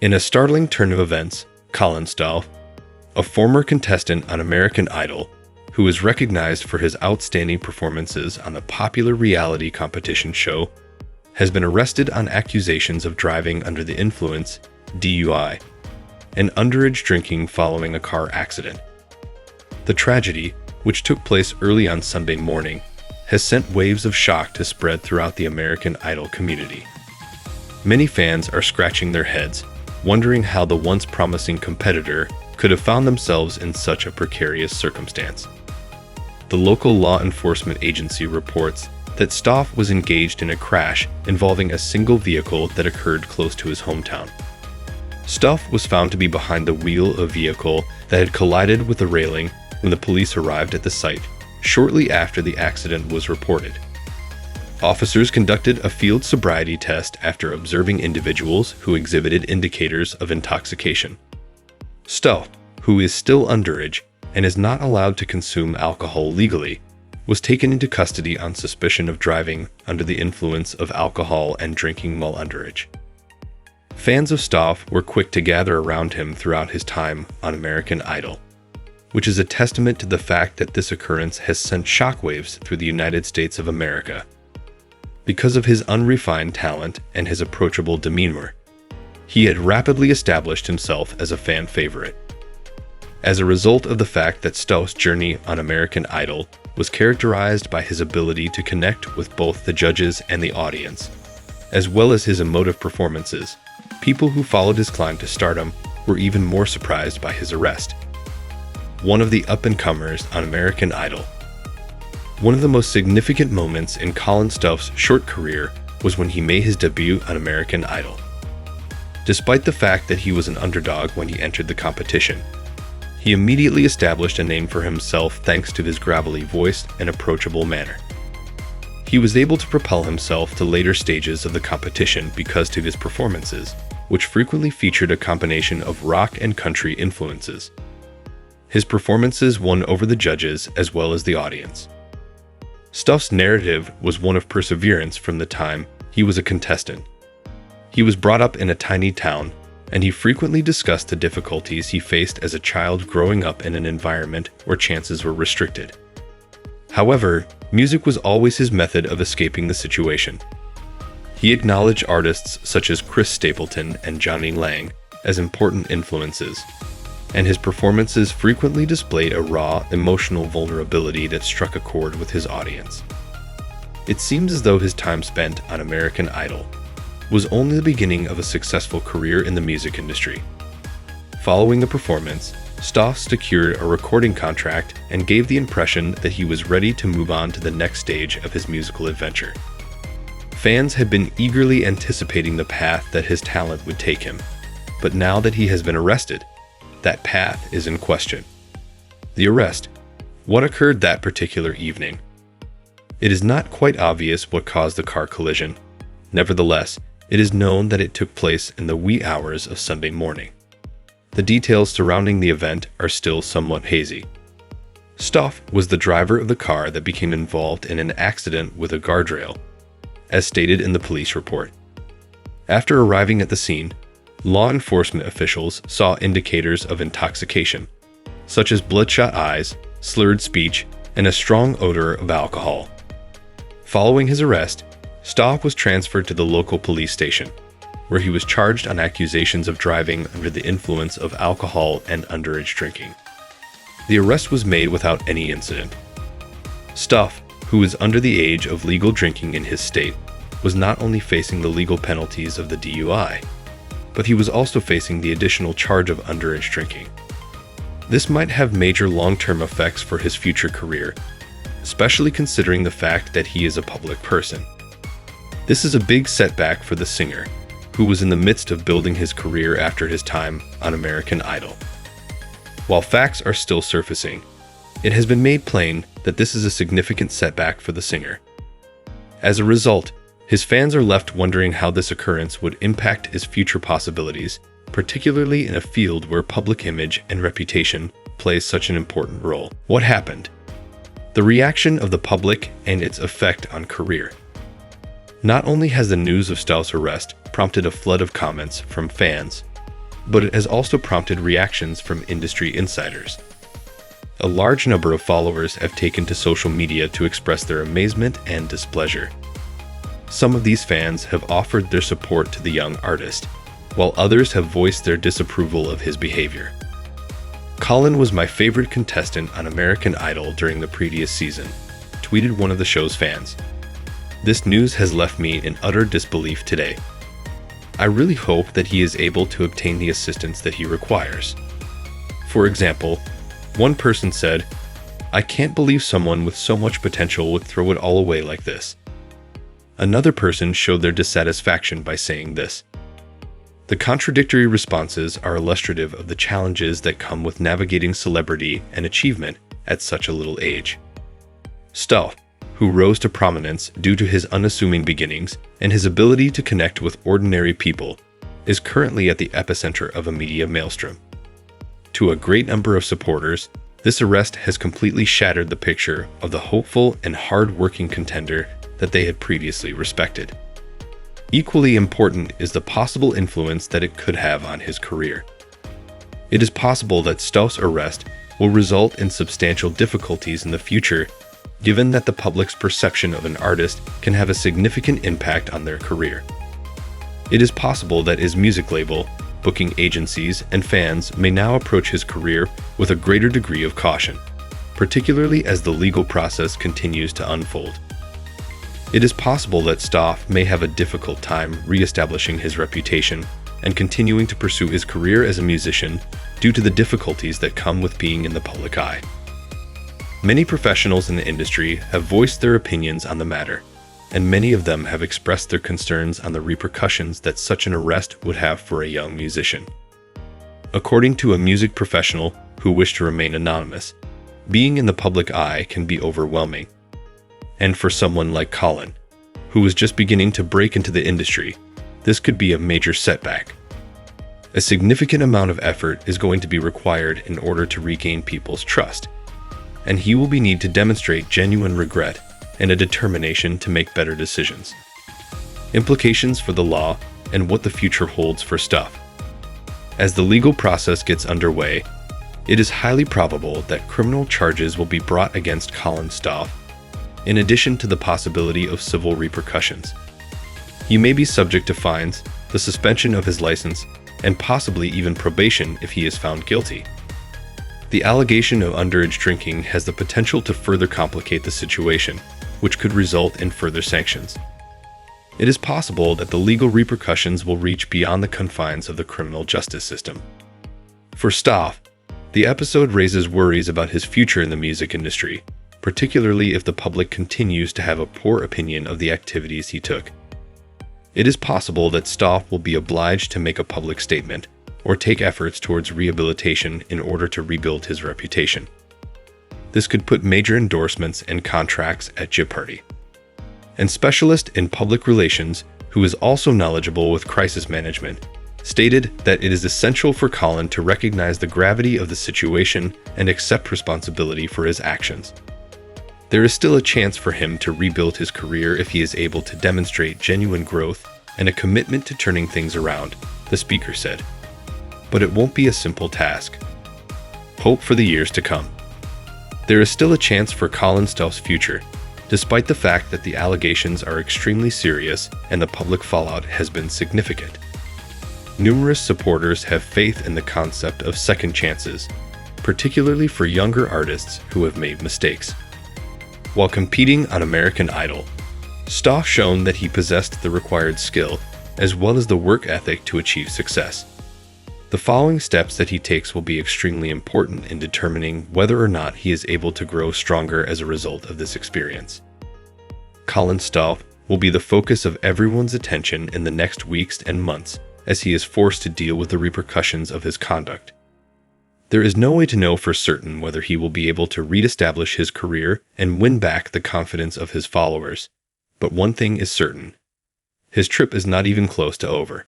In a startling turn of events, Colin Stough, a former contestant on American Idol, who is recognized for his outstanding performances on the popular reality competition show, has been arrested on accusations of driving under the influence, DUI, and underage drinking following a car accident. The tragedy, which took place early on Sunday morning, has sent waves of shock to spread throughout the American Idol community. Many fans are scratching their heads, wondering how the once promising competitor could have found themselves in such a precarious circumstance. The local law enforcement agency reports that Stough was engaged in a crash involving a single vehicle that occurred close to his hometown. Stough was found to be behind the wheel of a vehicle that had collided with a railing when the police arrived at the site, shortly after the accident was reported. Officers conducted a field sobriety test after observing individuals who exhibited indicators of intoxication. Stough, who is still underage and is not allowed to consume alcohol legally, was taken into custody on suspicion of driving under the influence of alcohol and drinking while underage. Fans of Stough were quick to gather around him throughout his time on American Idol, which is a testament to the fact that this occurrence has sent shockwaves through the United States of America. Because of his unrefined talent and his approachable demeanor, he had rapidly established himself as a fan favorite. As a result of the fact that Stough's journey on American Idol was characterized by his ability to connect with both the judges and the audience, as well as his emotive performances, people who followed his climb to stardom were even more surprised by his arrest. One of the up-and-comers on American Idol. One of the most significant moments in Colin Stough's short career was when he made his debut on American Idol. Despite the fact that he was an underdog when he entered the competition, he immediately established a name for himself thanks to his gravelly voice and approachable manner. He was able to propel himself to later stages of the competition because of his performances, which frequently featured a combination of rock and country influences. His performances won over the judges as well as the audience. Stough's narrative was one of perseverance from the time he was a contestant. He was brought up in a tiny town, and he frequently discussed the difficulties he faced as a child growing up in an environment where chances were restricted. However, music was always his method of escaping the situation. He acknowledged artists such as Chris Stapleton and Johnny Lang as important influences, and his performances frequently displayed a raw, emotional vulnerability that struck a chord with his audience. It seems as though his time spent on American Idol was only the beginning of a successful career in the music industry. Following the performance, Stough secured a recording contract and gave the impression that he was ready to move on to the next stage of his musical adventure. Fans had been eagerly anticipating the path that his talent would take him, but now that he has been arrested, that path is in question. The arrest. What occurred that particular evening? It is not quite obvious what caused the car collision. Nevertheless, it is known that it took place in the wee hours of Sunday morning. The details surrounding the event are still somewhat hazy. Stough was the driver of the car that became involved in an accident with a guardrail, as stated in the police report. After arriving at the scene, law enforcement officials saw indicators of intoxication, such as bloodshot eyes, slurred speech, and a strong odor of alcohol. Following his arrest, Stough was transferred to the local police station, where he was charged on accusations of driving under the influence of alcohol and underage drinking. The arrest was made without any incident. Stough, who was under the age of legal drinking in his state, was not only facing the legal penalties of the DUI, but he was also facing the additional charge of underage drinking. This might have major long-term effects for his future career, especially considering the fact that he is a public person. This is a big setback for the singer, who was in the midst of building his career after his time on American Idol. While facts are still surfacing, it has been made plain that this is a significant setback for the singer. As a result, his fans are left wondering how this occurrence would impact his future possibilities, particularly in a field where public image and reputation plays such an important role. What happened? The reaction of the public and its effect on career. Not only has the news of Stough's arrest prompted a flood of comments from fans, but it has also prompted reactions from industry insiders. A large number of followers have taken to social media to express their amazement and displeasure. Some of these fans have offered their support to the young artist, while others have voiced their disapproval of his behavior. "Colin was my favorite contestant on American Idol during the previous season," tweeted one of the show's fans. "This news has left me in utter disbelief today. I really hope that he is able to obtain the assistance that he requires." For example, one person said, "I can't believe someone with so much potential would throw it all away like this." Another person showed their dissatisfaction by saying this: "The contradictory responses are illustrative of the challenges that come with navigating celebrity and achievement at such a little age." Stough, who rose to prominence due to his unassuming beginnings and his ability to connect with ordinary people, is currently at the epicenter of a media maelstrom. To a great number of supporters, this arrest has completely shattered the picture of the hopeful and hard-working contender that they had previously respected. Equally important is the possible influence that it could have on his career. It is possible that Stough's arrest will result in substantial difficulties in the future, given that the public's perception of an artist can have a significant impact on their career. It is possible that his music label, booking agencies, and fans may now approach his career with a greater degree of caution, particularly as the legal process continues to unfold. It is possible that Stough may have a difficult time re-establishing his reputation and continuing to pursue his career as a musician due to the difficulties that come with being in the public eye. Many professionals in the industry have voiced their opinions on the matter, and many of them have expressed their concerns on the repercussions that such an arrest would have for a young musician. According to a music professional who wished to remain anonymous, being in the public eye can be overwhelming. And for someone like Colin, who was just beginning to break into the industry, this could be a major setback. A significant amount of effort is going to be required in order to regain people's trust, and he will need to demonstrate genuine regret and a determination to make better decisions. Implications for the law and what the future holds for Stough. As the legal process gets underway, it is highly probable that criminal charges will be brought against Colin Stough, in addition to the possibility of civil repercussions. He may be subject to fines, the suspension of his license, and possibly even probation if he is found guilty. The allegation of underage drinking has the potential to further complicate the situation, which could result in further sanctions. It is possible that the legal repercussions will reach beyond the confines of the criminal justice system. For Stough, the episode raises worries about his future in the music industry, particularly if the public continues to have a poor opinion of the activities he took. It is possible that Stough will be obliged to make a public statement or take efforts towards rehabilitation in order to rebuild his reputation. This could put major endorsements and contracts at jeopardy. A specialist in public relations, who is also knowledgeable with crisis management, stated that it is essential for Colin to recognize the gravity of the situation and accept responsibility for his actions. There is still a chance for him to rebuild his career if he is able to demonstrate genuine growth and a commitment to turning things around, the speaker said. But it won't be a simple task. Hope for the years to come. There is still a chance for Colin Stough's future, despite the fact that the allegations are extremely serious and the public fallout has been significant. Numerous supporters have faith in the concept of second chances, particularly for younger artists who have made mistakes. While competing on American Idol, Stough shown that he possessed the required skill as well as the work ethic to achieve success. The following steps that he takes will be extremely important in determining whether or not he is able to grow stronger as a result of this experience. Colin Stough will be the focus of everyone's attention in the next weeks and months as he is forced to deal with the repercussions of his conduct. There is no way to know for certain whether he will be able to re-establish his career and win back the confidence of his followers, but one thing is certain: his trip is not even close to over.